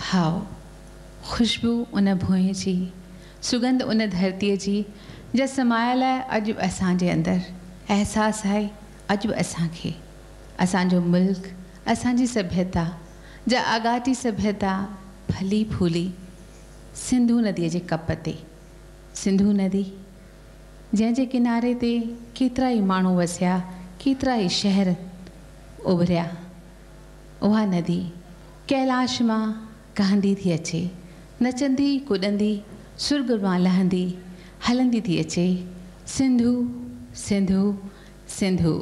हाओ खुशबू उन भुएं जी, सुगंध उन धरतीअ जी जा समायल आहे अॼु असांजे अंदरि। एहसासु आहे अॼु असांखे असांजो मुल्क, असांजी सभ्यता जा आगाटी सभ्यता फली फूली सिंधु नदीअ जे कप ते। सिंधु नदी जंहिंजे किनारे ते केतिरा ई माण्हू वसिया, केतिरा ई शहर उभरिया। उहा नदी कैलाश मां कहंदी थी अचे, नचंदी कुॾंदी सुर्ग मां लहंदी हलंदी थी अचे। सिंधु सिंधु सिंधु।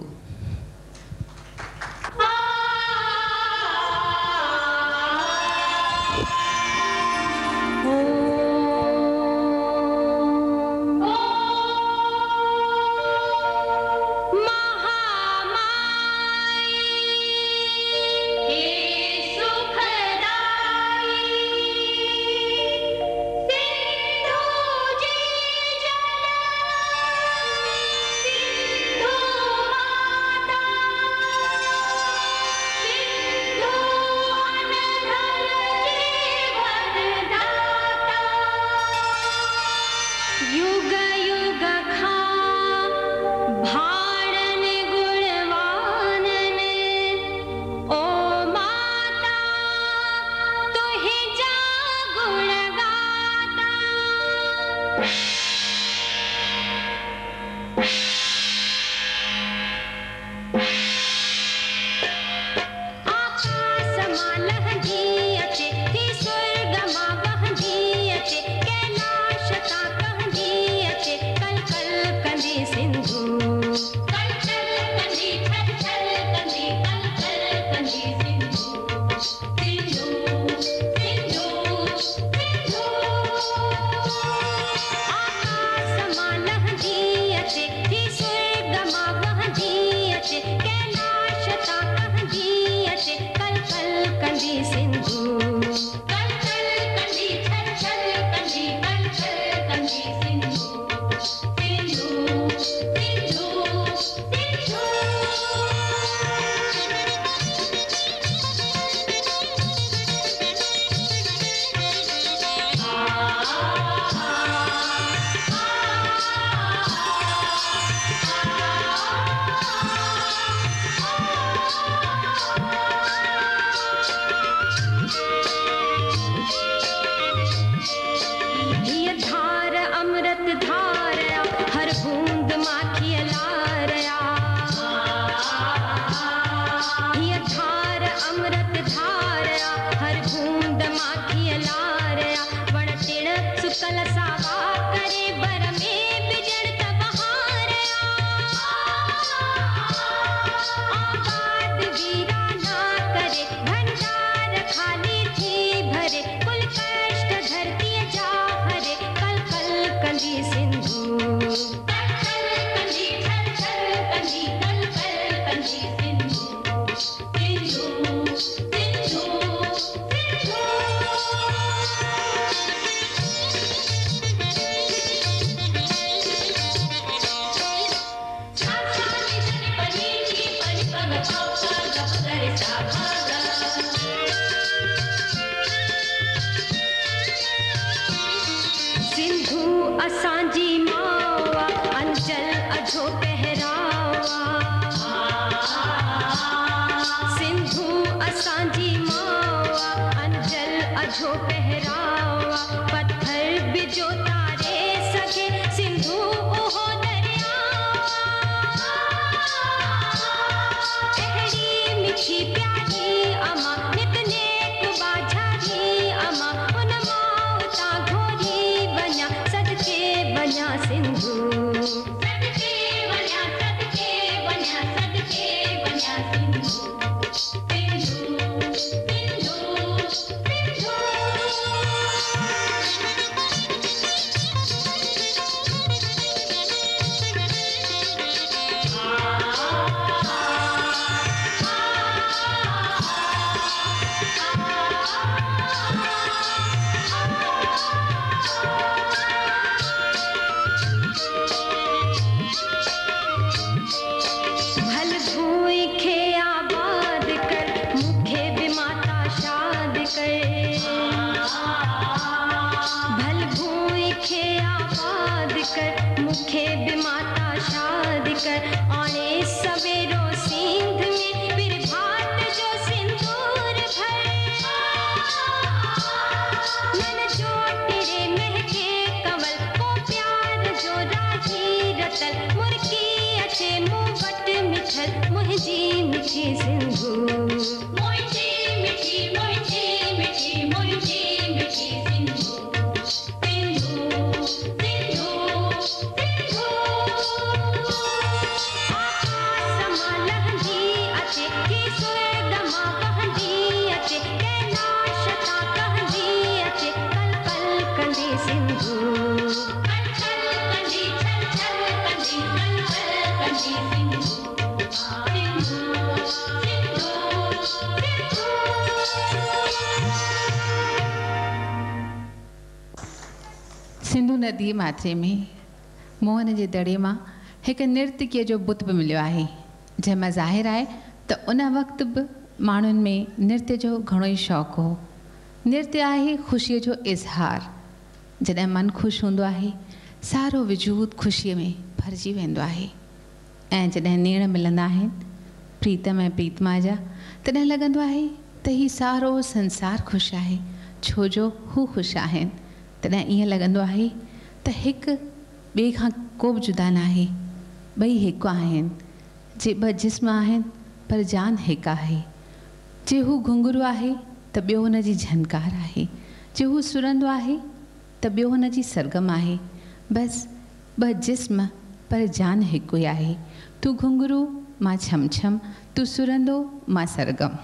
कर मुखे बिमाता शाद कर आने सवेरो सिंध में फिर भात जो सिंदूर भर नन जो तेरे महके कंवल को प्यार जो राजी रतल मुर्की अचे मुँह वट मिठल मुझी मिठी सिंदूर सिंधु नदी माथे में मोहन जे दड़े मां हिकु नृत्य जो बुत बि मिलियो आहे जंहिंमां ज़ाहिर आहे त उन वक़्तु बि माण्हुनि में नृत्य जो घणो ई शौक़ु हो। नृत्य आहे ख़ुशीअ जो इज़हार। जॾहिं मन ख़ुशि हूंदो आहे सारो वजूद ख़ुशीअ में भरिजी वेंदो आहे ऐं जॾहिं नेण मिलंदा आहिनि प्रीतम ऐं प्रीतमा जा तॾहिं लॻंदो आहे त हीउ सारो संसार ख़ुशि आहे छो जो हू ख़ुशि आहिनि। तॾहिं ईअं लॻंदो आहे त हिकु ॿिए खां को बि जुदा न आहे, ॿई हिकु आहिनि। जे ॿ जिस्म आहिनि पर जान हिकु आहे। जे हू घुंघरू आहे त ॿियो हुन जी झनकार आहे, जे हू सुरंदो आहे त ॿियो हुन जी सरगम आहे। बसि ॿ जिस्म पर जान हिकु ई आहे। तूं घुंघरू मां छम छम, तूं सुरंदो मां सरगम।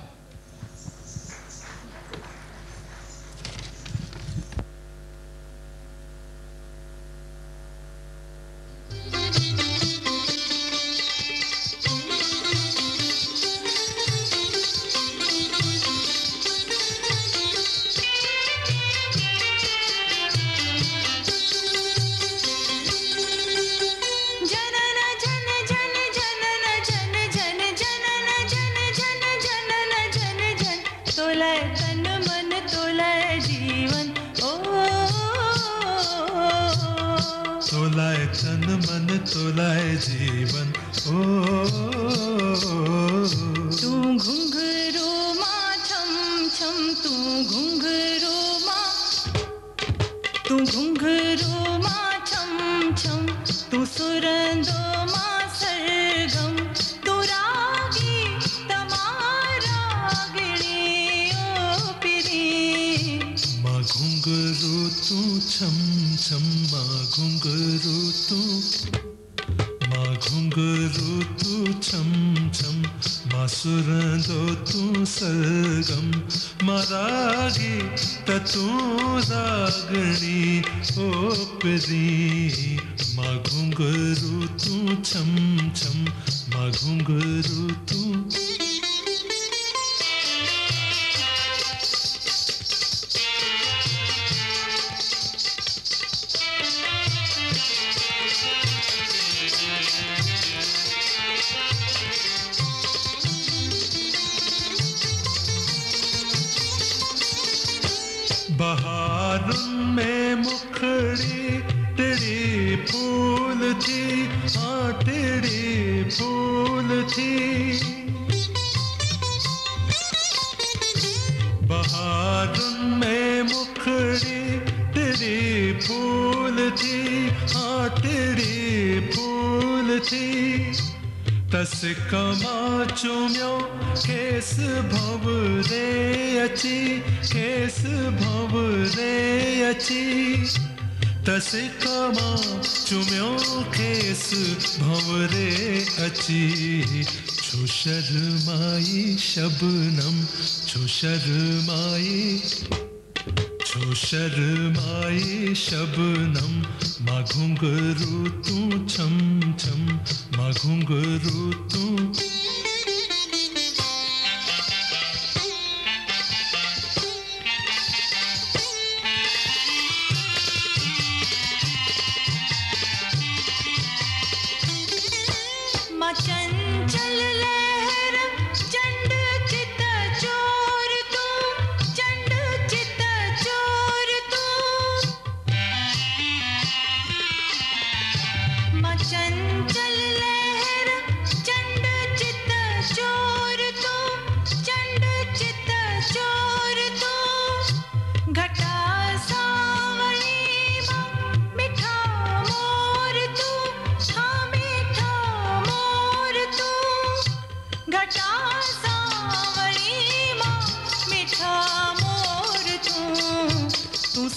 छो शर्माई शबनम, छो शर्माई, छो शर्माई शबनम। मां घुंघरू तू छम छम, मां घुंघरू तू।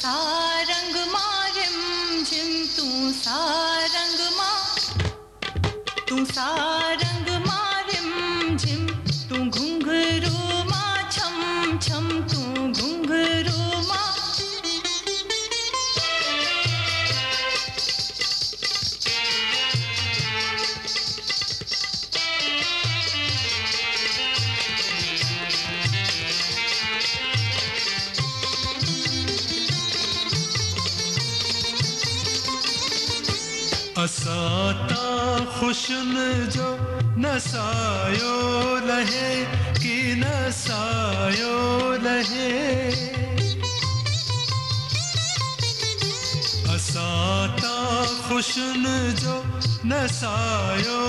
सारंग मां रिम झिम तू सारंग मां रिम झिम तू घुंघरू मां छम छम तू घुंघरू मां असाता खुशन जो नसायो लहे कि नसायो लहे असाता खुशन जो नसायो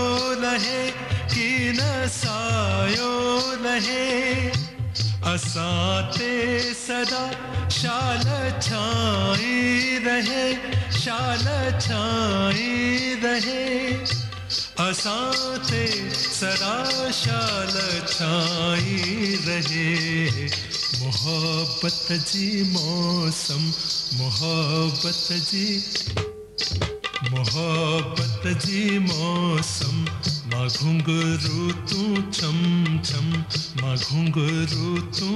लहे कि नसायो लहे असाते सदा शाल छाई रहे शाल छाई रहे असाते सदा शाल छाई रहे मोहब्बत जी मौसम मोहब्बत जी मौसम मां घुंघरू तू छम छम मां घुंघरू तू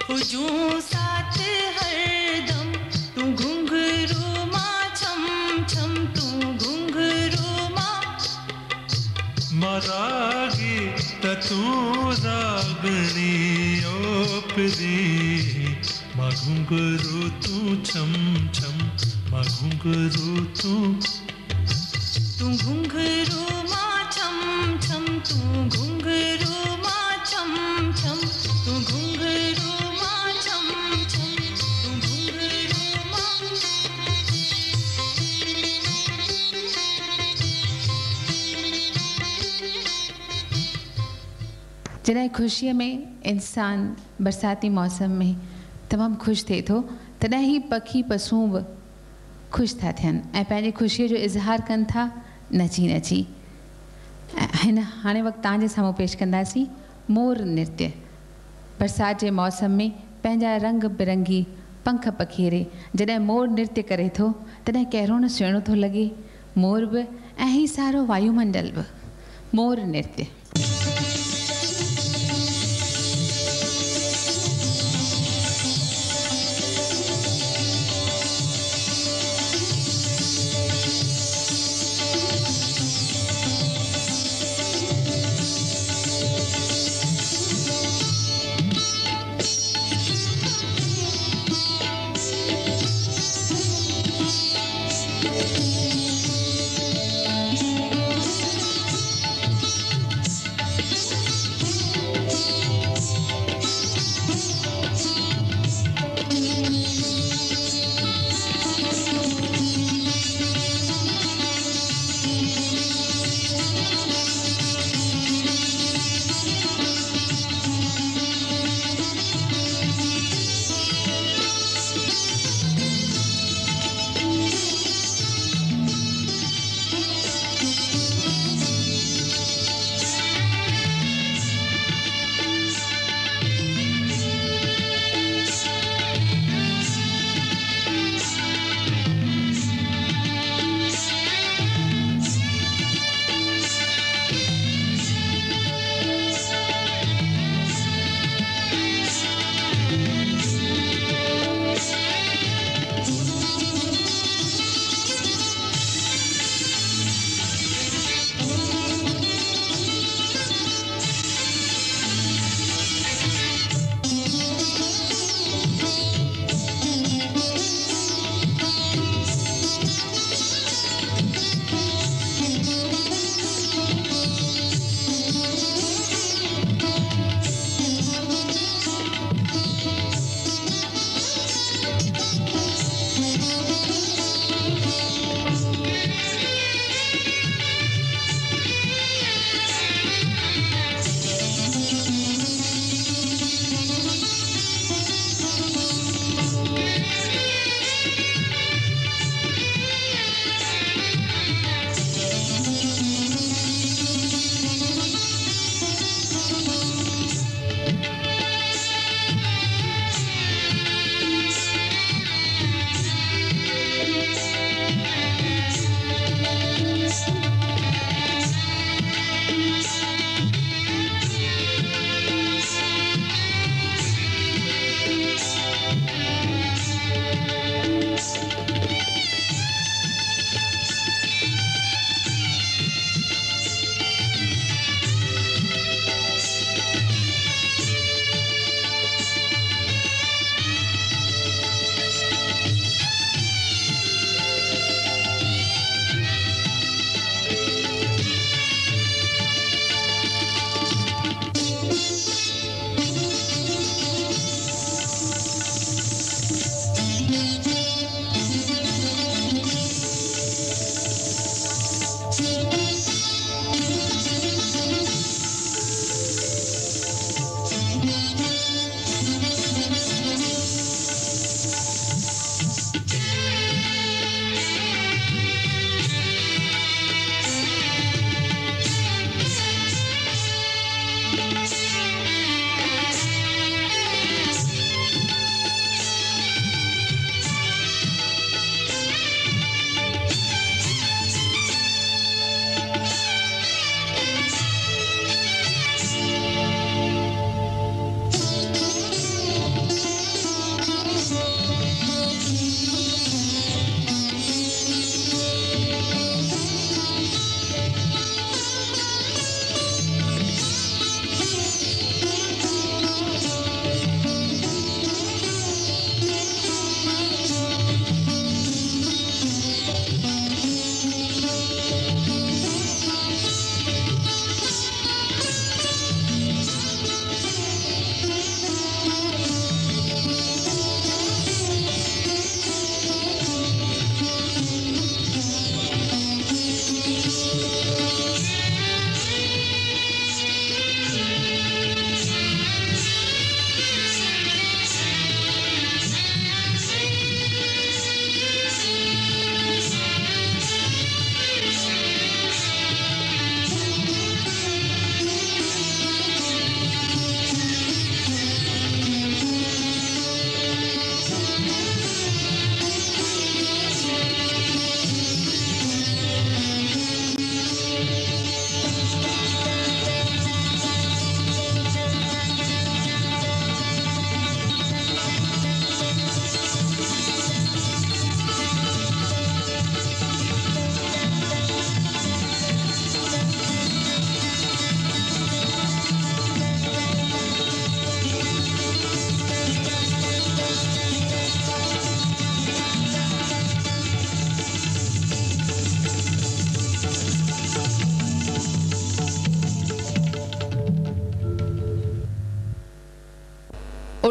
हुजूं साथ हरदम तू घुंघरू मां छम छम तू घुंघरू मां रागी त तू रागणी ओ परी मां घुंघरू तू छम छम मां घुंघरू तू घुंघरू मां छम छम तू घुंघरू मां छम छम तू घुंघरू मां छम छम तू घुंघरू मां जॾहिं ख़ुशीअ में इंसान बरसाती मौसम में तमामु ख़ुशि थिए थो तॾहिं ही पखी पसूं बि ख़ुशि था थियनि ऐं पंहिंजी ख़ुशीअ जो इज़हार कनि था नची नची। हाणे वक़्तु तव्हांजे साम्हूं पेश कंदासीं मोर नृत्य। बरसाति जे मौसम में पंहिंजा रंग बिरंगी पंख पखेरे जॾहिं मोर नृत्य करे थो तॾहिं कहिड़ो न सुहिणो थो लॻे। मोर बि ऐं ही सारो वायुमंडल बि। मोर नृत्य।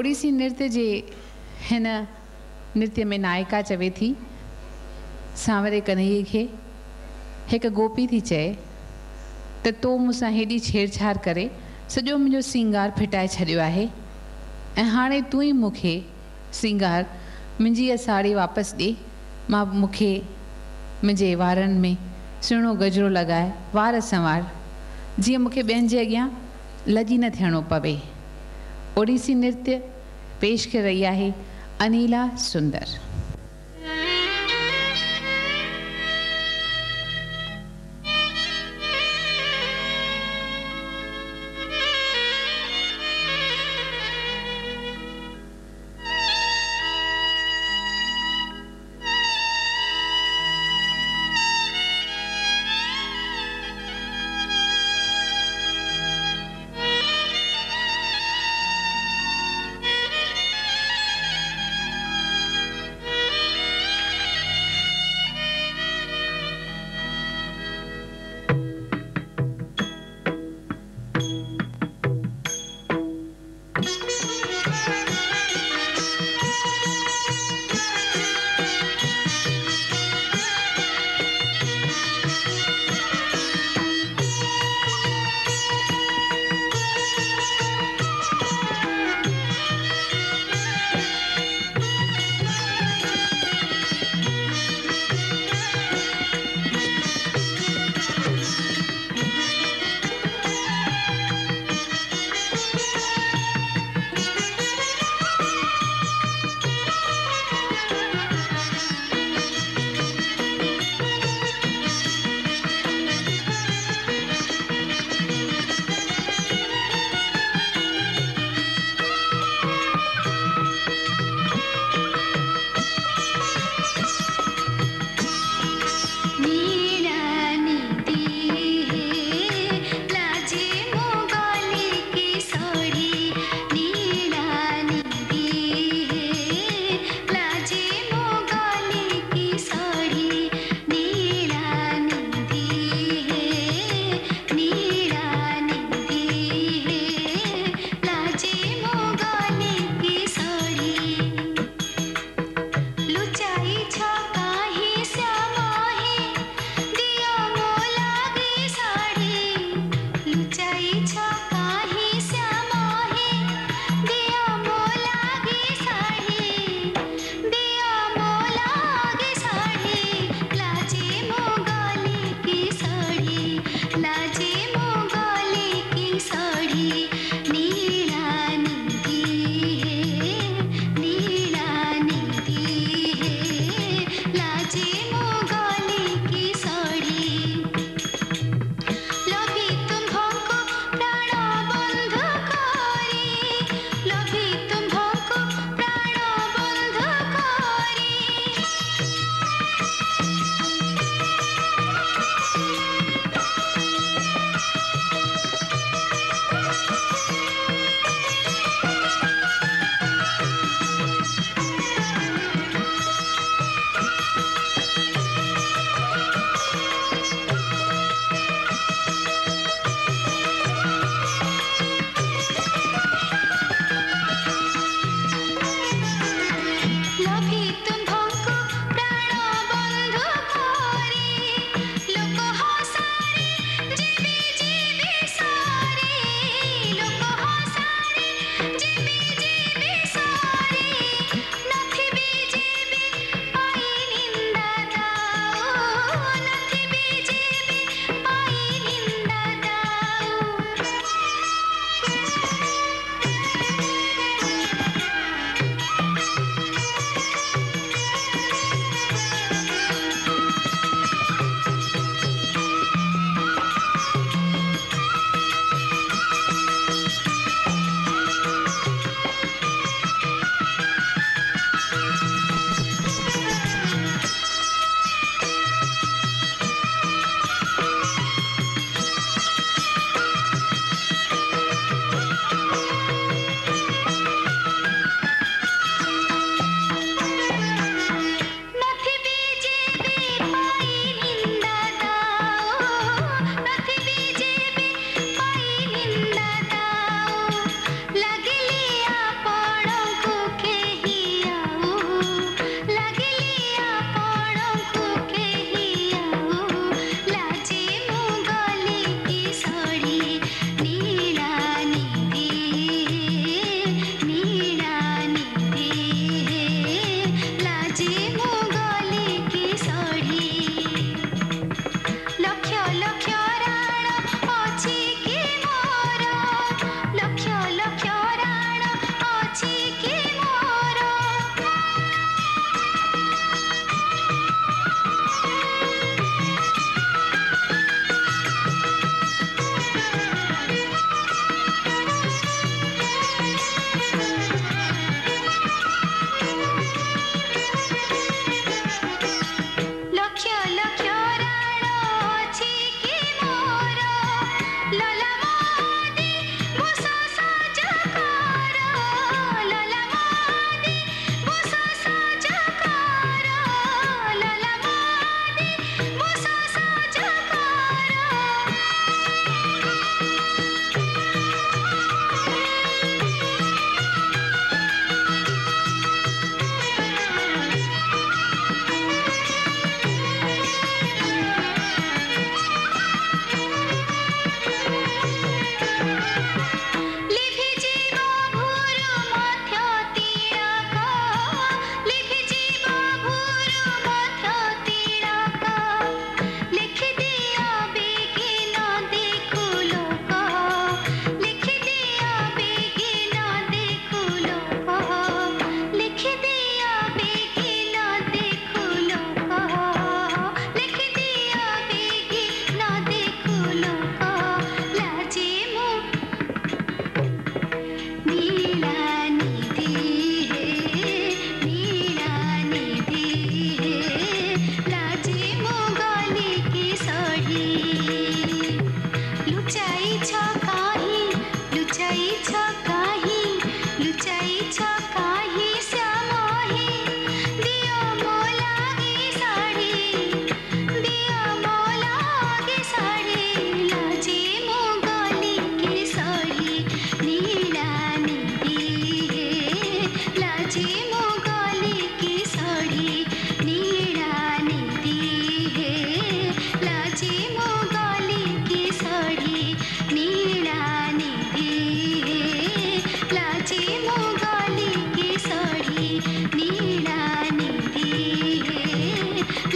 ओडिसी नृत्य जे हिन नृत्य में नायिका चवे थी सांवरे कन्हैया खे, हिकु गोपी थी चए त तो मूंसां हेॾी छेड़छाड़ करे सॼो मुंहिंजो सिंगार फिटाए छॾियो आहे ऐं हाणे तूं ई मूंखे सिंगार मुंहिंजी इहा साड़ी वापसि ॾे, मां मूंखे मुंहिंजे वारनि में सुहिणो गजरो लॻाए वार संवार, जीअं मूंखे ॿियनि जे अॻियां लजी न थियणो पवे। ओडिसी नृत्य पेश करे रही आहे अनीला सुंदर।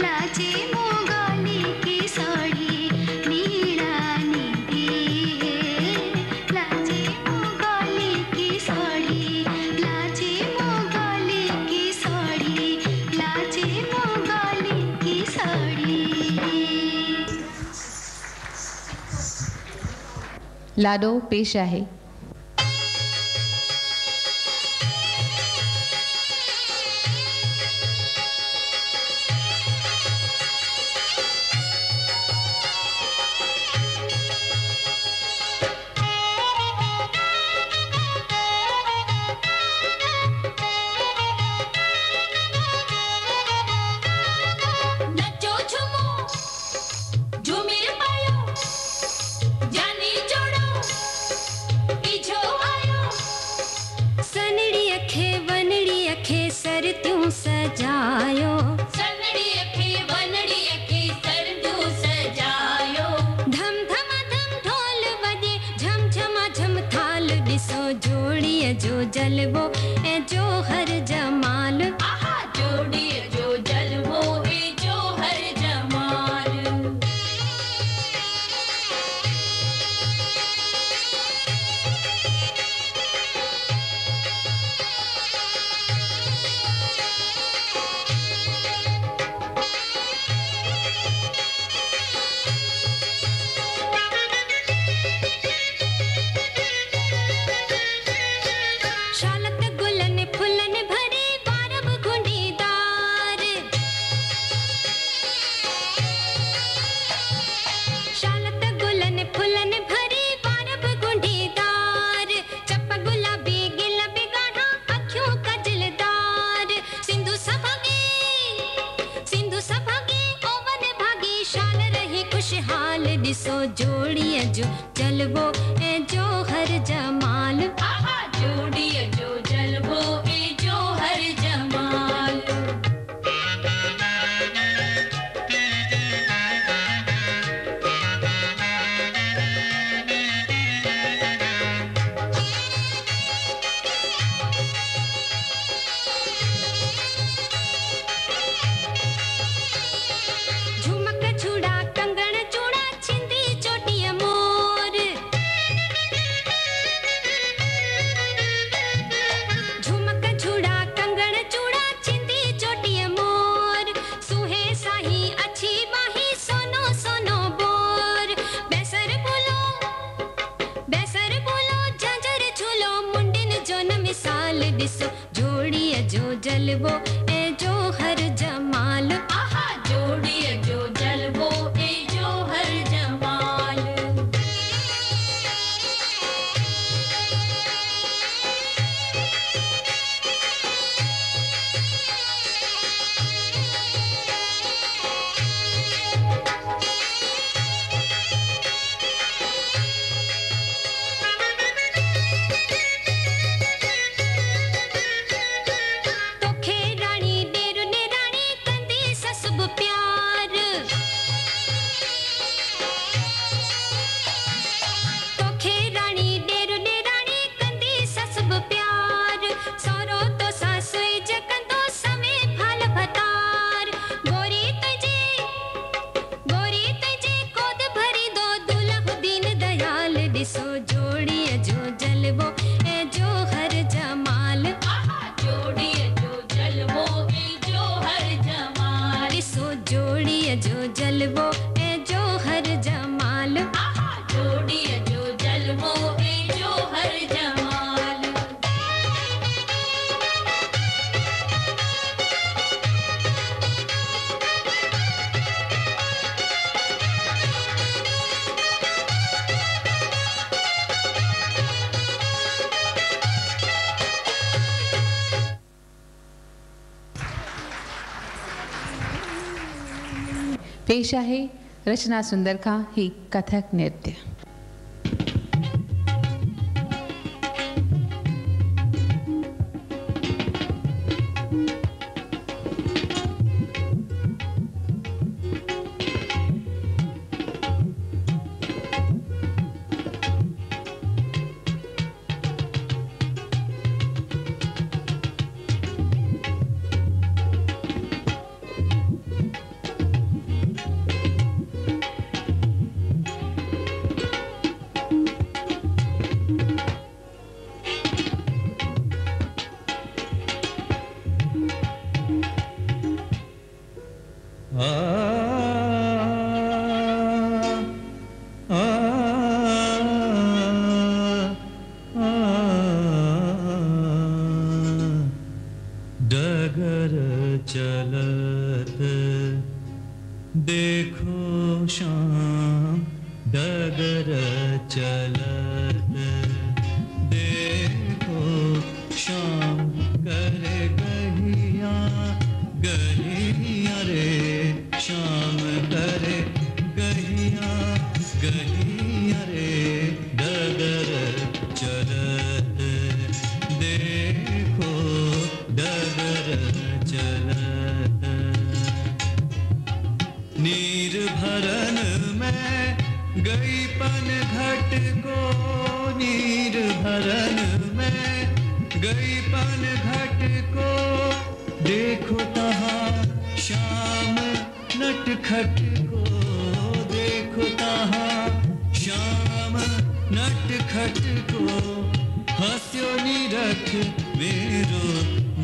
लाचे मोगाली की साड़ी नीड़ा नीदी है लाचे मोगाली की साड़ी लाचे मोगाली की साड़ी लाचे मोगाली की साड़ी लाडो पेश आहे. नचो झूमो झूमिर पायो जानी जोड़ो पीछो आयो सनड़ी अखे वनड़ी अखे सर त्यूं सजायो सनड़ी अखे वनड़ी अखे सर त्यूं सजायो धम धमा धम ढोल वॼे झम झमा झम थाल ॾिसो जोड़ीअ जो जलवो ऐं जोहर जमाल आहा जोड़ीअ जो जलवो ऐं जोहर जमाल शालत गुलन फुलन भरे बारब गुंडीदार शालत गुलन फुलन भरे बारब गुंडीदार चप गुलाबी गिल बिगाड़ा अखियों कजलदार सिंधु सभागे ओवन भागी शान रही खुशहाल ॾिसो जोड़ीअ जो जलवो ऐं जोहर जमाल आहा जोड़ीअ जो जलवो ऐं जोहर जमाल झुमक झूड़ा कंगण चूड़ा छिंदी चोटीअ मोर झुमक झूड़ा कंगण चूड़ा छिंदी चोटीअ मोर सुहे साही अच्छी बाही सोनो सोनो बोर बेसर बोलो झांझर झूलो मुंडिन जो न मिसाल ॾिसो जोड़ीअ जो जलवो ऐं जोहर जमाल आहा जोड़ीअ जो जलवो ऐं जोहर जमाल तोखे राणी ॾेर ने राणी कंदी ससुब प्यार तोखे राणी ॾेर ने राणी कंदी ससुब प्यार सोरो तो सासु जे कंदो सवे फाल भतार गोरी तुझे कोद भरी दो दुल्ह दीन दयाल ॾिसो जोड़ीअ जो जलवो ऐं जोहर जमाल आहा जोड़ीअ जो जलवो ऐं जोहर जमाल ॾिसो जोड़ीअ जो जलवो ऐं जोहर जमाल आहा जोड़ीअ जो जलवो ऐं जोहर जमाल पेश आहे रचना सुंदर खां ही कथक नृत्य. डगर चलत देखो शाम, डगर चलत देखो शाम, करे गहिया गहिया रे शाम, करे गहिया गहिया रे, डगर चलत देखो डगर चलत। नीर भरन में गई पन घट को, नीर भरन में गई पन घट को, देखो तहाँ शाम नटखट को, देखो तहाँ शाम नटखट को, हंस्यो निरख मेरो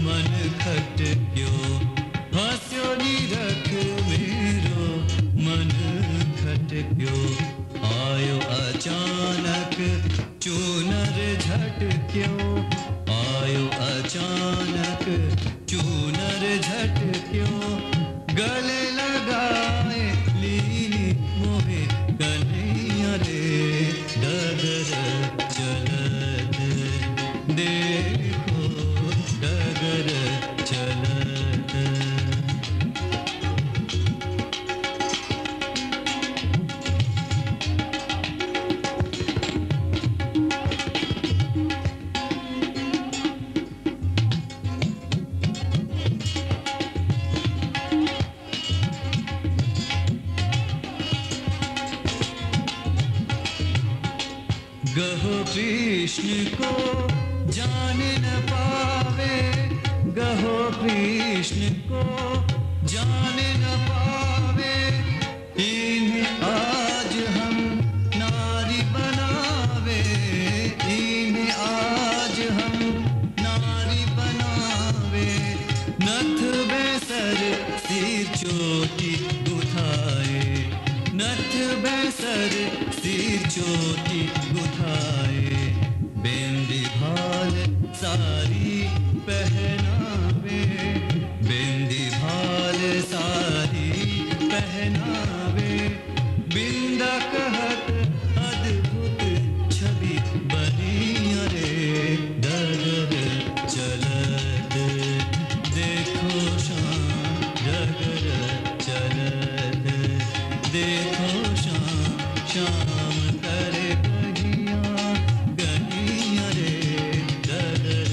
मन खट क्यों, हंस्यो निरख मेरो मन खट क्यों, आयो अचानक चूनर झट क्यों, आयो अचानक चूनर झट क्यों, गले लगाए लीनी मोहे कन्हैया रे, डगर चलत देखो डगर चलत। गहो कृष्ण को जान न पावे, गहो कृष्ण को जान न पावे, इन्हें आज हम नारी बनावे, इन्हें आज हम नारी बनावे, नथ बेसर सिर चोटी गुथाए, नथ बेसर सिर चोटी गुथाए, बेंदी भाल सारी पहनावे, बेंदी भाल सारी पहनावे, बिंदा कहत अद्भुत छवि बनी रे, डगर चलत देखो शाम, डगर चलत देखो शाम, शाम करे गहिया गहिया रे, डगर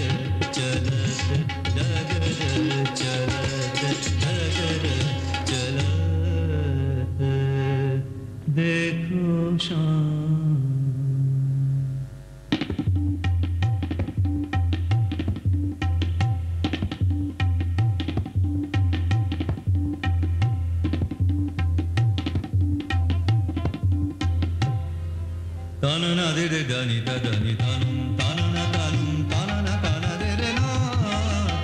चलत डगर चलत डगर चलत देखो शाम। तानना दे दे दानी दा दानी तानुम, तानना तानुम, तानना ताना दे रे ना,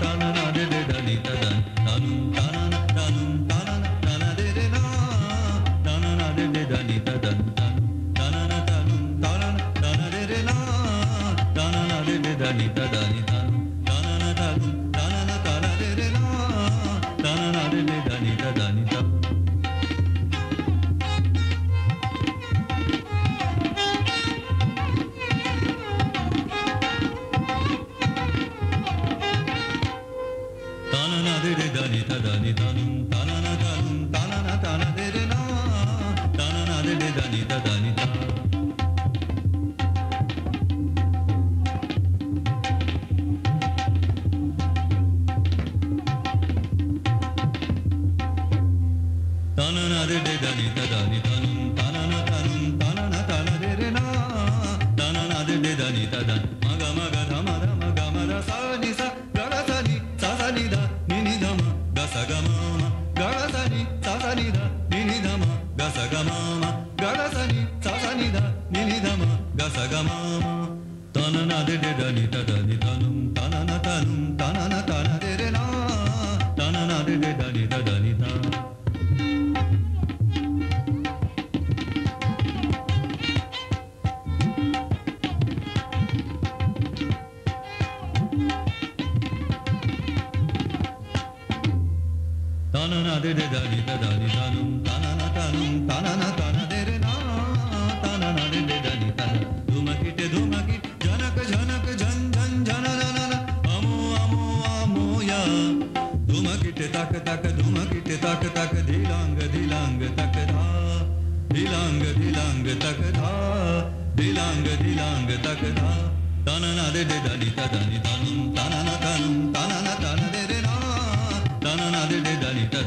तानना दे दे दानी दा दानी तानुम, तानना तानुम, तानना ताना दे रे ना, तानना दे दे दानी दा दानी तानुम, तानना तानुम, तानना ताना दे रे ना, तानना दे दे दानी दा दानी तानुम, तानना तानुम, तानना ताना दे रे ना, तानना दे दे दानी दा दानी तानुम। तानना दे दे दानी दा दानी तानुम, तानना तानुम, तानना ताना दे रे ना, तानना दे दे दानी दा दानी ता। तानना दे दे दानी दा दानी तानुम, तानना तानुम, तानना ताना दे रे ना, तानना दे दे दानी दा दानी, मगा मगा धा मगा मगा मगा सा नि सा गा गा सा नि सा सा नि धा नि नि धा मा गा सा गा मा मा, गा गा सा नि धा नि नि धा मा गा सा गा मा मा, गा गा सा नि धा नि नि धा मा गा सा गा मा मा। तानना दे दे दानी दा दानी तानुम, तानना तानुम, तानना ताना दे रे ना, तानना दे दे दानी दा दानी ता। de de da ni da da ni da num ta na na ta num ta na na ta na de re na ta na na de de da ni ta dhumakite janak janak jan jan jana na na na amo amo amo ya dhumakite tak tak dhilang dhilang tak dha dhilang dhilang tak dha dhilang dhilang tak dha ta na na de de da ni ta num ta na na ta num ta na na ta na de re na ta na na de de da ni ta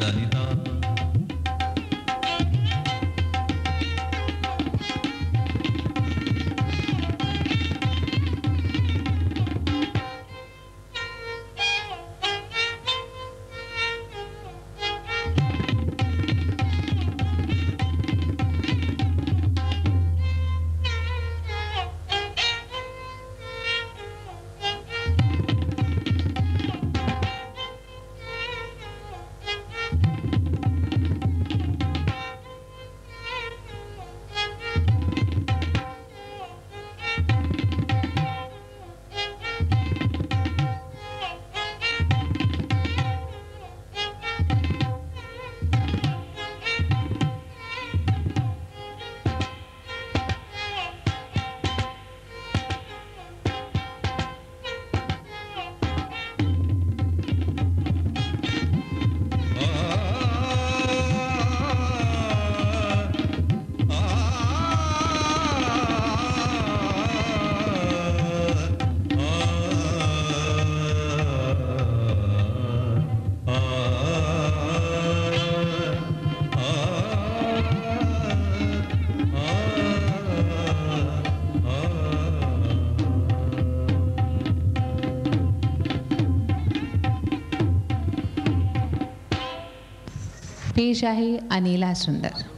पेश आहे अनिला सुंदर.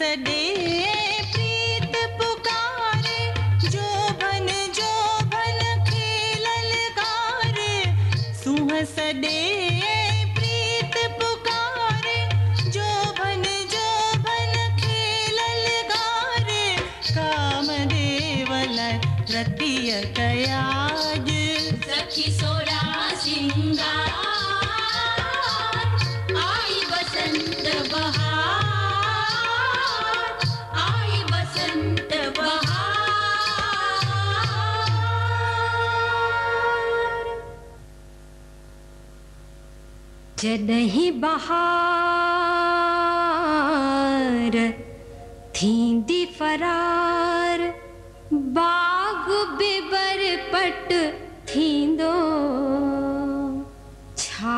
सदे प्रीत पुकारे जो भन खेलल गारे सुह सदे प्रीत पुकारे जो भन खेलल गारे कामदेवल रतिय कयाज सखी सोरा सिंगार आई बसंत बहार जॾहिं बहार थींदी फरार बाग बिबर पट थींदो छा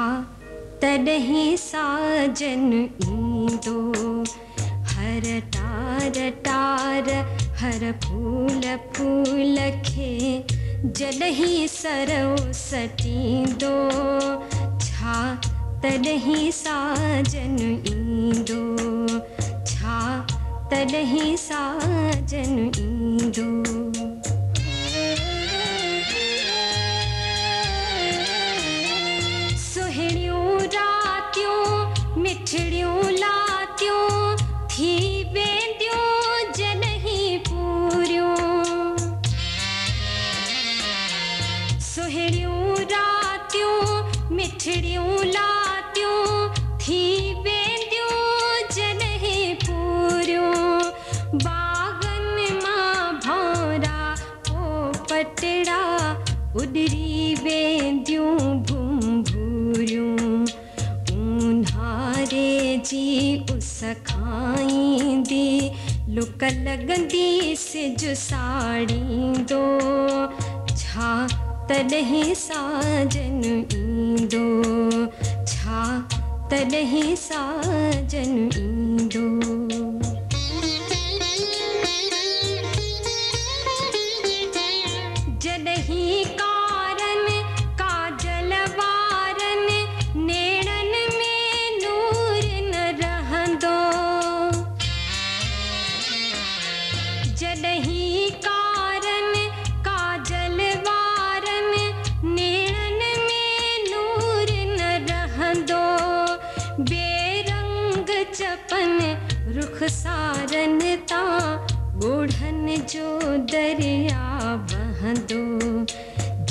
तॾहिं साजन ईंदो हर टार टार हर फूल फूल खे जॾहिं सरो सटींदो छा तॾहिं साजन ईंदो छा तॾहिं साजन ईंदो सुहिणियूं रातियूं मिठड़ियूं लातियूं थी वेंदियूं जॾहिं पूरियूं सुहिणियूं रातियूं मिठड़ियूं लातियूं थी वेंदियूं जॾहिं पूरियूं बागनि मां भौरा पोपटड़ा उॾरी वेंदियूं भुंभुरियूं ऊन्हारे जी उस खाईंदी कलगंदी से जो साड़ी दो छा तलही साजन ईंदो छा तलही साजन ईंदो जॾहिं कारन काजल वारन नेड़न में नूर न रहंदो जॾहिं कारन काजल वारन नेड़न में नूर न रहंदो बेरंग चपन रुखसारन तां ॻोढ़न जो दरिया बहंदो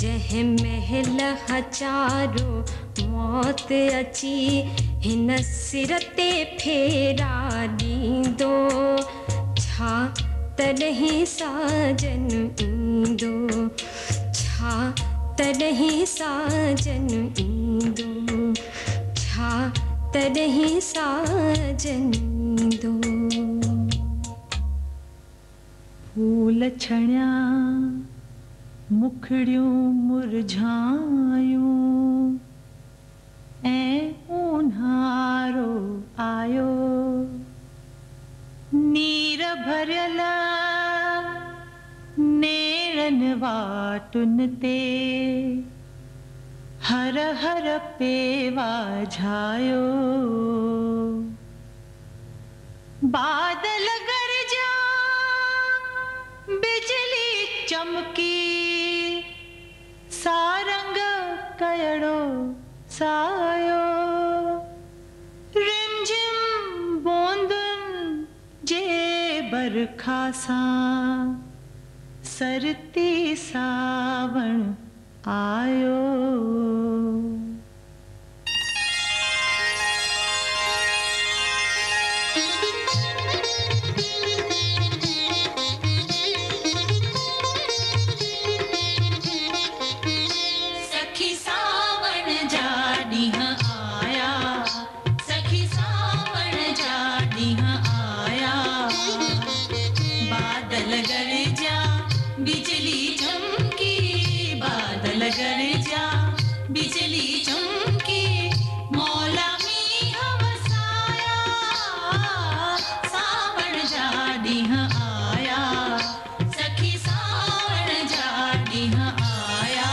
जंहिं महल हचारो मौत अची हिन सिर ते फेरा ॾींदो छा तॾहिं साजन ईंदो छा तॾहिं साजन ईंदो छा तॾहिं साजन ईंदो फूल छणिया मुखड़ियूं मुरझायूं ऐं ऊन्हारो आयो नीर भरियल नेरन वाटुन ते हर हर पेवा झायो बादल गरजा बिजली चमकी सारंग कयड़ो सायो रिमझिम बूंदुन जे बरखा सां सरती सावण आयो गरजा बिजली चमकी मौला मी हवसाया सावण जा ॾींहं आया सखी सावण जा ॾींहं आया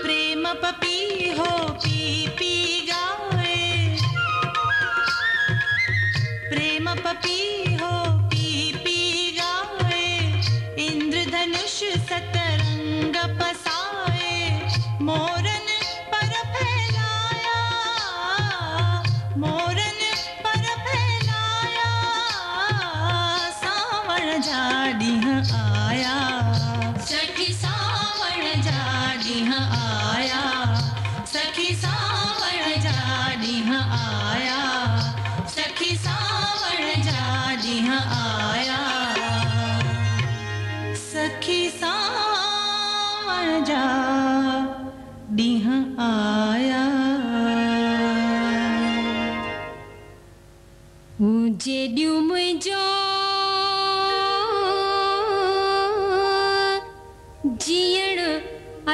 प्रेम पपी हो पी पी पपी हो पी पी गाए इंद्रधनुष सतरंग पसाए मोरन पर फैलाया मोरन पर फैलाया सावण जा ॾींहं आया सखी सावण जा ॾींहं आया सखी सावण जा ॾींहं आया सखी सावण जा ॾींहं आया सखी सावण जा ॾींहं आया जेॾियूं मुंहिंजो जीअण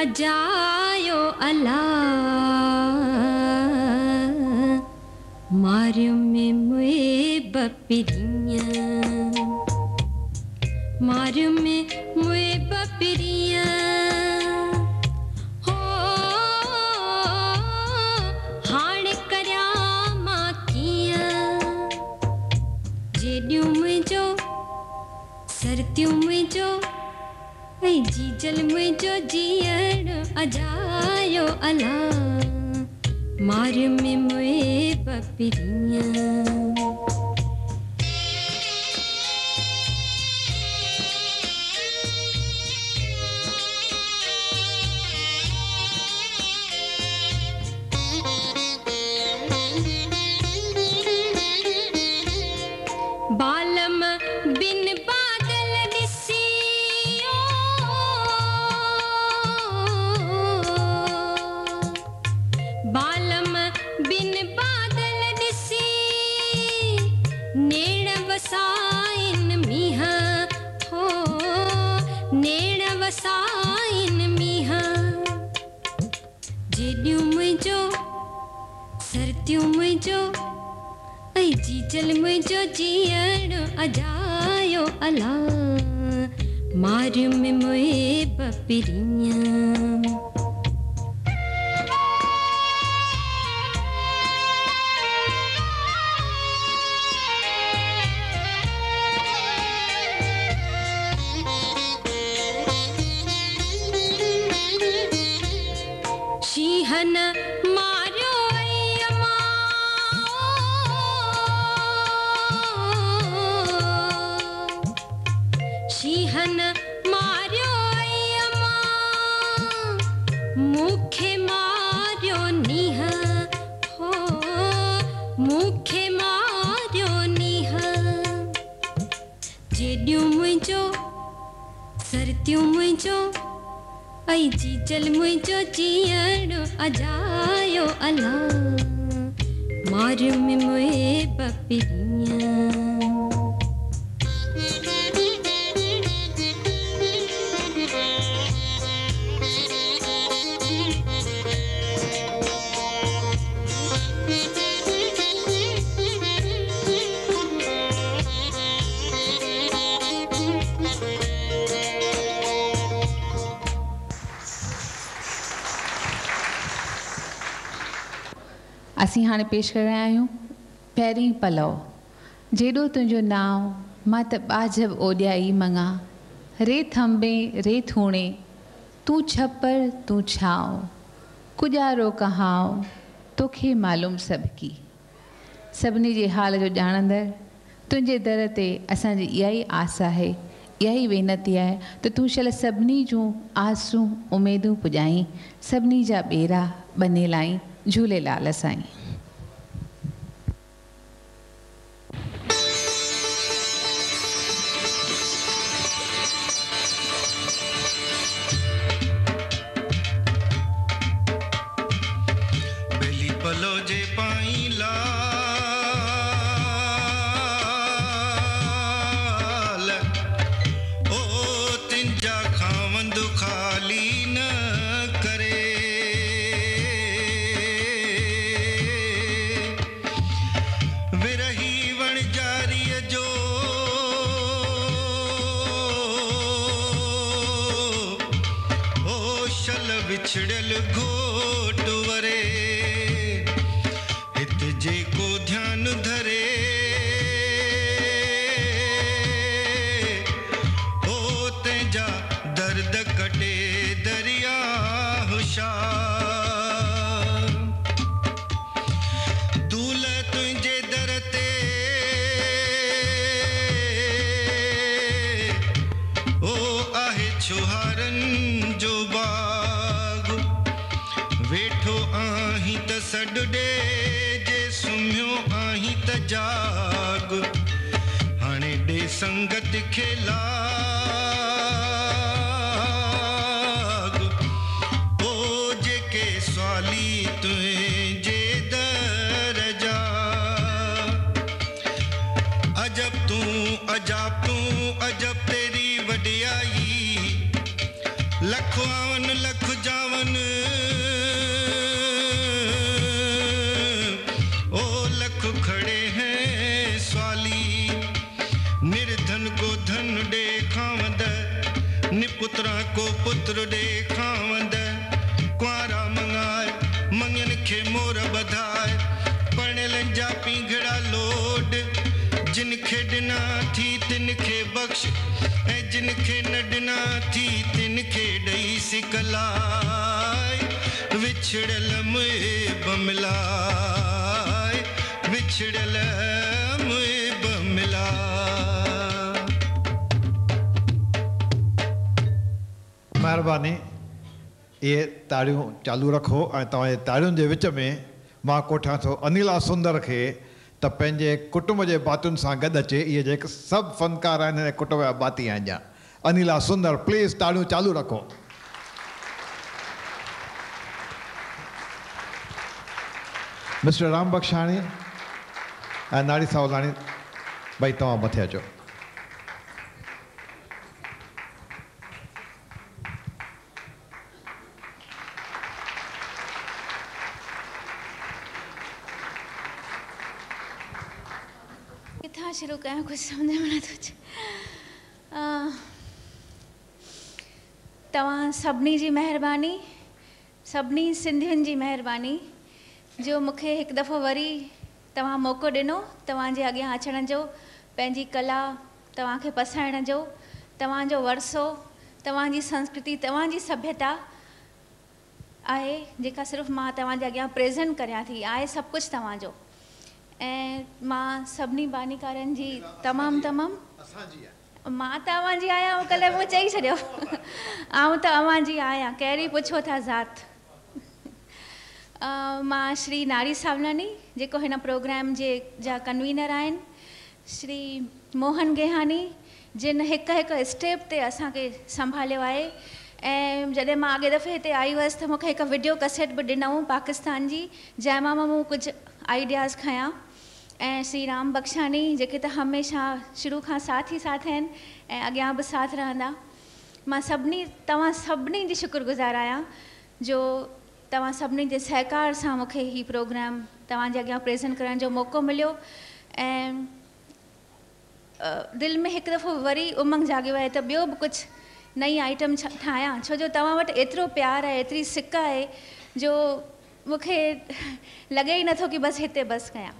अजायो अला मारियो में मुए बपिरियां मारियो में मुए बपिरियां हो हाणे करिया मां कीअं जेॾियूं मुंहिंजो सरतियूं मुंहिंजो ऐं जीजल मुंहिंजो जीअण अजायो अला मारियो में मुए बपिरियां बालम बिन बादल ॾिसी जेडियूं मुंहिंजो सर्दियूं मुंहिंजो ऐं जीजल मुंहिंजो जीअण अजायो अला मारियो में मोए बपिरियां शीहन मारियो अय्यमा शीहन मारियो अय्यमा मुखे मारियो नीह हो मुखे मारियो नीह जेडियूं मुंहिंजो सर्दियूं मुंहिंजो ऐं जीजल मुंहिंजो जीअण अजायो अला मारियो में मोए बपिरियां असीं हाणे पेश करे रहिया आहियूं पहिरीं पलव जेॾो तुंहिंजो नाव मां त ॿाझब ओॾियाई मङा रे थंबे रे थूणे तूं छपर तूं छांव कुॼारो कहाव तोखे मालूम सभु की सभिनी जे हाल जो ॼाणंदड़ तुंहिंजे दर ते असांजी इहा ई आस आहे इहा ई वेनती आहे त तूं शल सभिनी जूं आसूं उमेदूं पुॼाई सभिनी जा ॿेरा ॿने लाई झूलेलाल साईं बेली पलो जे पाई लाल ओ तिंजा खावंद खाली न करे विरही वण जारीअ जो ओ शल विछड़ियल घोट वरे हित जेको ध्यान धरे ओ तंहिंजा दर्द कटे दरिया होशार दूल तुंहिंजे दर ते ओ आहे छुहारनि जो बाग वेठो आहीं त सॾु ॾे जे सुम्हियो आहीं त जाग हाणे ॾे संगत खे लाग ओ जेके सवाली तुंहिंजे दर जा अजब अजब तेरी वॾियाई लख आवन लख जावन ओ लख खड़े हैं स्वाली निर्धन को धन दे खावंद निपुत्रा को पुत्र दे खावंद कुआरा मंगाए मंगन खे मोर बधाए पणियलनि जा पींघड़ा लोड जिन खे ॾिना थी तिन खे बख़्श ऐं जिन खे न ॾिना थी तिन खे ॾेई सिकलाए विछड़ियल मुहिब मिलाए विछड़ियल मुहिब मिलाए महिरबानी इहे ताड़ियूं चालू रखो ऐं तव्हांजे ताड़ियुनि जे विच में मां कोठां थो अनिला सुंदर खे त पंहिंजे कुटुंब जे बातियुनि सां गॾु अचे इहे जेके सभु फ़नकार आहिनि हिन कुटुंब जा बाती आहिनि ॼा अनिला सुंदर प्लीज़ ताड़ियूं चालू रखो मिस्टर राम बख्शाणी ऐं नाड़ी सावलाणी भई तव्हां मथे अचो किथां शुरू कयां कुझु सम्झ में नथो अचे। तव्हां सभिनी जी महिरबानी, सभिनी सिंधियुनि जी महिरबानी जो मूंखे हिकु दफ़ो वरी तव्हां मौक़ो ॾिनो तव्हांजे अॻियां अचण जो, पंहिंजी कला तव्हांखे पसाइण जो, तव्हांजो वरसो, तव्हांजी संस्कृति, तव्हांजी सभ्यता आहे जेका सिर्फ़ु मां तव्हांजे अॻियां प्रेज़ेंट करियां थी, आहे सभु कुझु तव्हांजो। ऐं मां सभिनी बानीकारनि जी तमामु मां त अव्हांजी आहियां, उहो कल्ह मूं चई छॾियो आउं त अव्हांजी आहियां, कहिड़ी पुछो था ज़ात। मां श्री नारी सावलानी जेको हिन प्रोग्राम जा कन्वीनर आहिनि, श्री मोहन गेहानी जिन हिकु हिकु स्टेप ते असांखे संभालियो आहे। ऐं जॾहिं मां अॻे दफ़े हिते आई हुअसि त मूंखे हिकु वीडियो कैसेट बि ॾिनऊं पाकिस्तान जी, जंहिंमां मूं कुझु आइडियाज़ खयां। ऐं श्री राम बख्शानी जेके त हमेशह शुरू खां साथ ई साथ आहिनि ऐं अॻियां बि साथ रहंदा। मां तव्हां सभिनी जी शुक्रगुज़ार आहियां जो तव्हां सभिनी जे सहकार सां मूंखे हीउ प्रोग्राम तव्हांजे अॻियां प्रेज़ेंट करण जो मौक़ो मिलियो। ऐं दिलि में हिकु दफ़ो वरी उमंग जाॻियो आहे त ॿियो बि कुझु नई आइटम ठाहियां, छो जो तव्हां वटि एतिरो प्यार आहे, एतिरी सिक आहे जो मूंखे लॻे ई नथो की बसि हिते बसि कयां।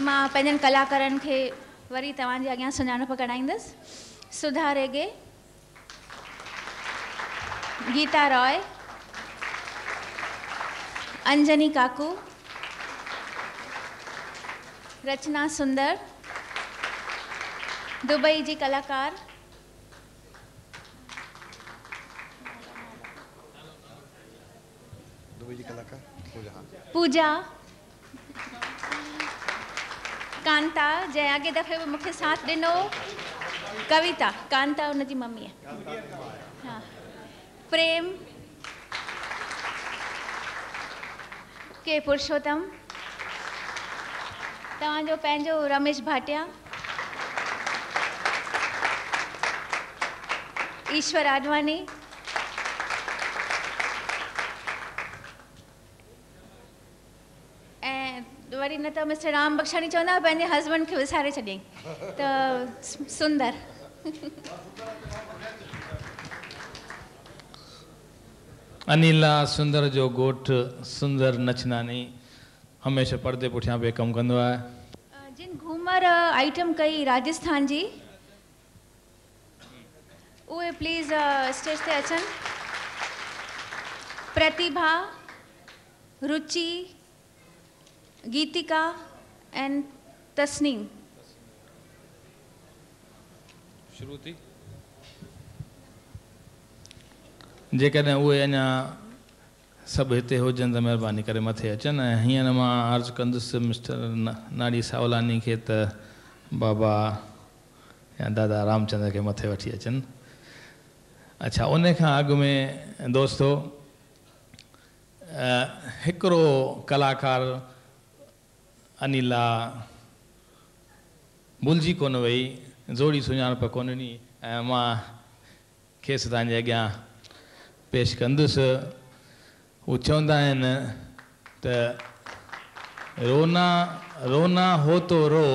मां पंहिंजनि कलाकारनि खे वरी तव्हांजे अॻियां सुञाणप कराईंदसि। सुधा रेगे, गीता रॉय, अंजनी काकू, रचना सुंदर, दुबई जी कलाकार पूजा, कांता जंहिं अॻे दफ़े बि मूंखे साथ ॾिनो, कविता, कांता उनजी मम्मी आहे, हा, प्रेम, के पुरुषोत्तम, तव्हांजो पंहिंजो रमेश भाटिया, ईश्वर आडवानी, ऐं वरी न त मिस्टर राम बख्शानी चवंदा पंहिंजे हस्बैंड खे विसारे छॾियईं त सुंदर। अनिला सुंदर जो ॻोठु सुंदर नचनानी हमेशह पर्दे पुठियां पे कमु कंदो आहे। जिन घूमर आइटम कई राजस्थान जी, उहे प्लीज़ स्टेज ते अचनि। प्रतिभा, रुचि, गीतिका एंड तस्नीम। शुरू थी जेकॾहिं उहे अञा सभु हिते हुजनि त महिरबानी करे मथे अचनि। ऐं हींअर मां अर्ज़ु कंदुसि मिस्टर नारी सावलानी खे त बाबा या दादा रामचंद्र खे मथे वठी अचनि। अच्छा, उन खां अॻु में दोस्तो हिकिड़ो कलाकार अनिला भुलिजी कोन वई, ज़ोड़ी सुञाणप कोन ॾिनी, ऐं मां खेसि तव्हांजे अॻियां पेश कंदुसि। हू चवंदा आहिनि त रोना रोना हो तो रो,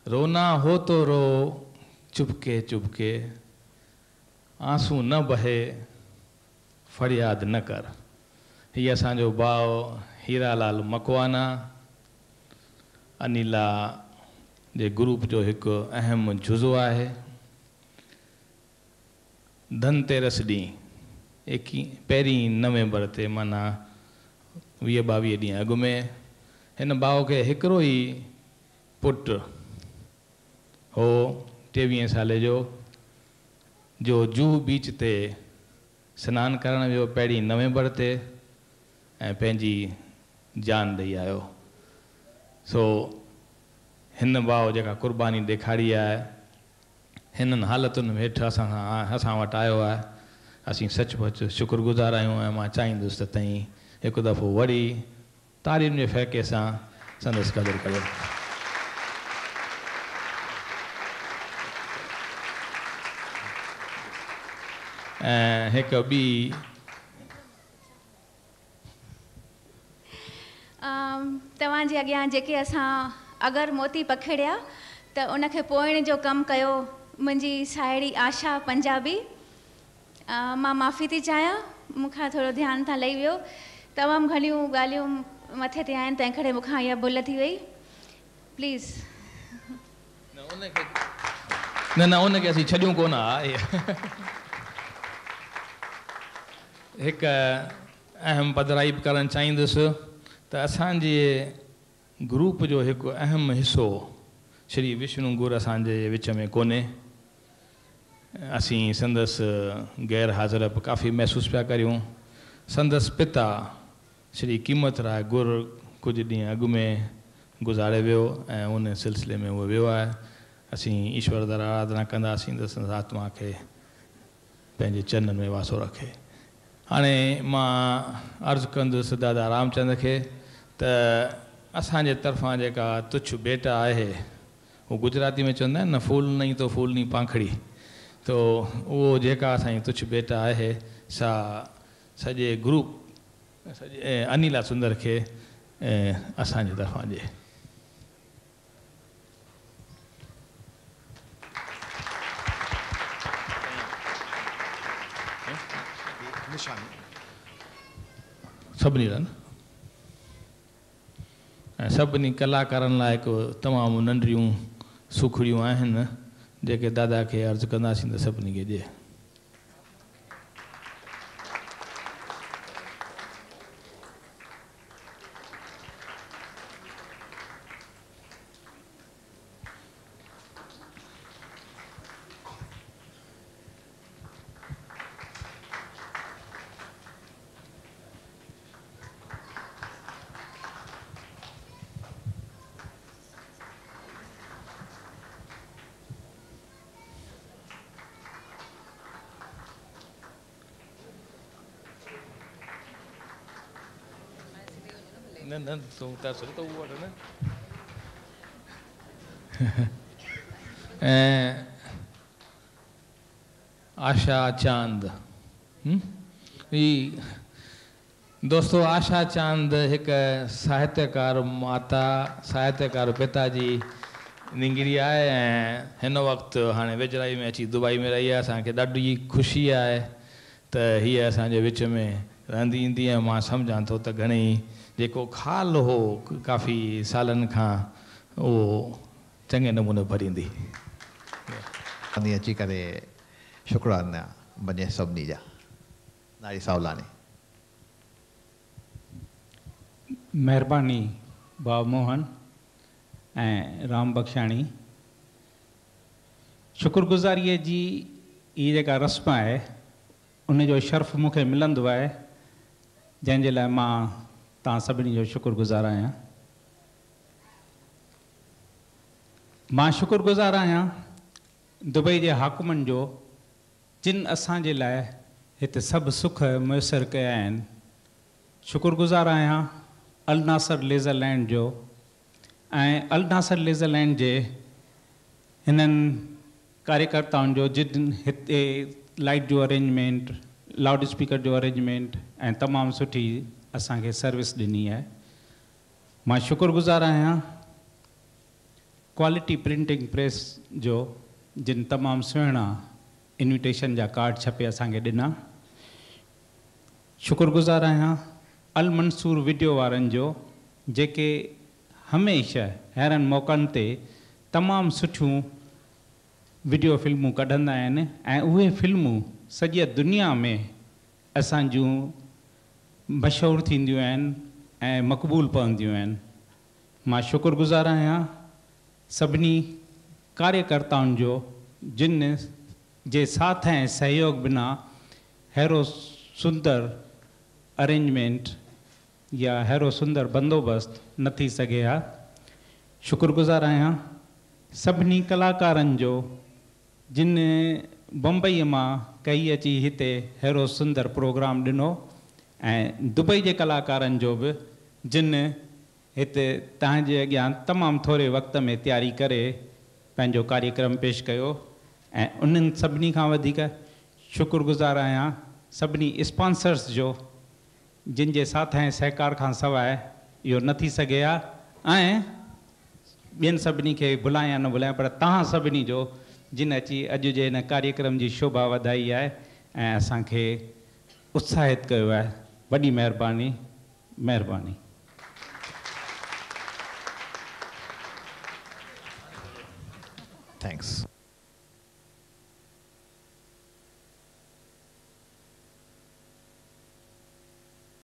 रोना हो तो रो, चुपके चुपके, आंसू न बहे, फरियाद न कर। हीअ असांजो भाउ हीरालाल मकवाना अनिला जे ग्रुप जो हिकु अहम जुज़ो आहे। धनतेरस ॾींहुं पहिरीं नवंबर ते माना 20-22 ॾींहं अॻु में हिन भाउ खे हिकिड़ो ई पुटु हो 23 साले जो जूहू बीच ते सनानु करणु वियो पहिरीं नवंबर ते ऐं पंहिंजी जान ॾेई आयो। सो हिन भाउ जेका क़ुर्बानी ॾेखारी आहे, हिननि हालतुनि में हेठि असां वटि आयो आहे, असीं सचमुच शुक्रगुज़ार आहियूं। ऐं मां चाहींदुसि त तव्हीं हिकु दफ़ो वरी तारीफ़ जे फ़ैके सां संदसि क़दुरु कयो। ऐं हिकु ॿी जे अॻियां जेके असां अगरि मोती पखिड़िया त उनखे पोइण जो कमु कयो मुंहिंजी साहेड़ी आशा पंजाबी। मां माफ़ी थी चाहियां, मूंखां थोरो ध्यानु तां लही वियो। तमामु घणियूं ॻाल्हियूं मथे ते आहिनि, तंहिं करे मूंखां इहा भुल थी वई। प्लीज़ न उनखे असीं छॾियूं कोन हा। हिकु अहम पधराई करणु चाहींदुसि त असांजे ग्रुप जो हिकु अहम हिसो श्री विष्णु गुर असांजे विच में कोन्हे। असीं संदसि गैर हाज़िर काफ़ी महसूसु पिया करियूं। संदसि पिता श्री कीमत राय गुर कुझु ॾींहं अॻु में गुज़ारे वियो ऐं उन सिलसिले में उहो वियो आहे। असीं ईश्वर दर आराधना कंदासीं त संदसि आत्मा खे पंहिंजे चरणनि में वासो रखे। हाणे मां अर्ज़ु कंदुसि दादा रामचंद्र खे त असांजे तरफ़ां जेका तुच्छ भेट आहे, उहो गुजराती में चवंदा आहिनि न, फूल नहीं तो फूलनी पाखड़ी, तो उहो जेका असांजी तुच्छ भेट आहे सा सॼे ग्रुप सॼे अनिला सुंदर खे असांजे तरफ़ां ॾिए। सभिनी लाइ ऐं सभिनी कलाकारनि लाइ हिकु तमामु नंढियूं सुखड़ियूं आहिनि जेके दादा खे अर्ज़ु कंदासीं त सभिनी खे ॾिए। आशा चांद दोस्तों, आशा चांद हिकु साहित्यकार माता साहित्यकार पिता जी निंगरी आहे ऐं हिन वक़्तु हाणे वेझराई में अची दुबई में रही आहे। असांखे ॾाढी ख़ुशी आहे त हीअ असांजे विच में रहंदी ईंदी ऐं मां सम्झां थो त घणेई जेको खाल हो काफ़ी सालनि खां उहो चङे नमूने भरींदी। अची करे शुक्राना बने सभिनी जा। नारी सावलानी। महिरबानी बाबा मोहन ऐं राम बख्शाणी। शुक्रगुज़ारीअ जी इहा जेका रस्म आहे उनजो शर्फ़ मूंखे मिलंदो आहे, जंहिंजे लाइ मां तव्हां सभिनी जो शुक्रगुज़ार आहियां। मां शुक्रगुज़ार आहियां दुबई जे हाकुमनि जो जिन असांजे लाइ हिते सभु सुख मुयसरु कया आहिनि। शुक्रगुज़ार आहियां अल नासर लेज़रलैंड जो ऐं अल नासर लेज़रलैंड जे हिननि कार्यकर्ताउनि जो जिन हिते लाइट जो अरेंजमेंट, लाउड स्पीकर जो अरेंजमेंट ऐं तमामु सुठी असांखे सर्विस ॾिनी आहे। मां शुक्रगुज़ार आहियां क्वालिटी प्रिंटिंग प्रेस जो जिन तमामु सुहिणा इन्विटेशन जा कार्ड छपे असांखे ॾिना। शुक्रगुज़ार आहियां अल मंसूर वीडियो वारनि जो जेके हमेशह अहिड़नि मौक़नि ते तमामु सुठियूं वीडियो फिल्मूं कढंदा आहिनि ऐं उहे फिल्मूं सॼे दुनिया में असांजूं मशहूरु थींदियूं आहिनि ऐं मक़बूल पवंदियूं आहिनि। मां शुक्रगुज़ार आहियां सभिनी कार्यकर्ताउनि जो जिन जे साथ ऐं सहयोग बिना अहिड़ो सुंदर अरेंजमेंट या अहिड़ो सुंदर बंदोबस्त न थी सघे हा। शुक्रगुज़ार आहियां सभिनी कलाकारनि जो जिन बम्बईअ मां कई अची हिते अहिड़ो सुंदर प्रोग्राम ॾिनो ऐं दुबई जे कलाकारनि जो बि जिन हिते तव्हांजे अॻियां तमामु थोरे वक़्त में तयारी करे पंहिंजो कार्यक्रम पेश कयो। ऐं उन्हनि सभिनी खां वधीक शुक्रगुज़ार आहियां सभिनी स्पॉन्सर्स जो जिन जे साथ ऐं सहकार खां सवाइ इहो न थी सघे हा ऐं ॿियनि सभिनी खे भुलायां या न भुलायां पर तव्हां सभिनी जो जिन अची अॼु जे हिन कार्यक्रम जी शोभा वधाई आहे ऐं असांखे उत्साहित कयो आहे, वॾी महिरबानी महिरबानी। थैंक्स।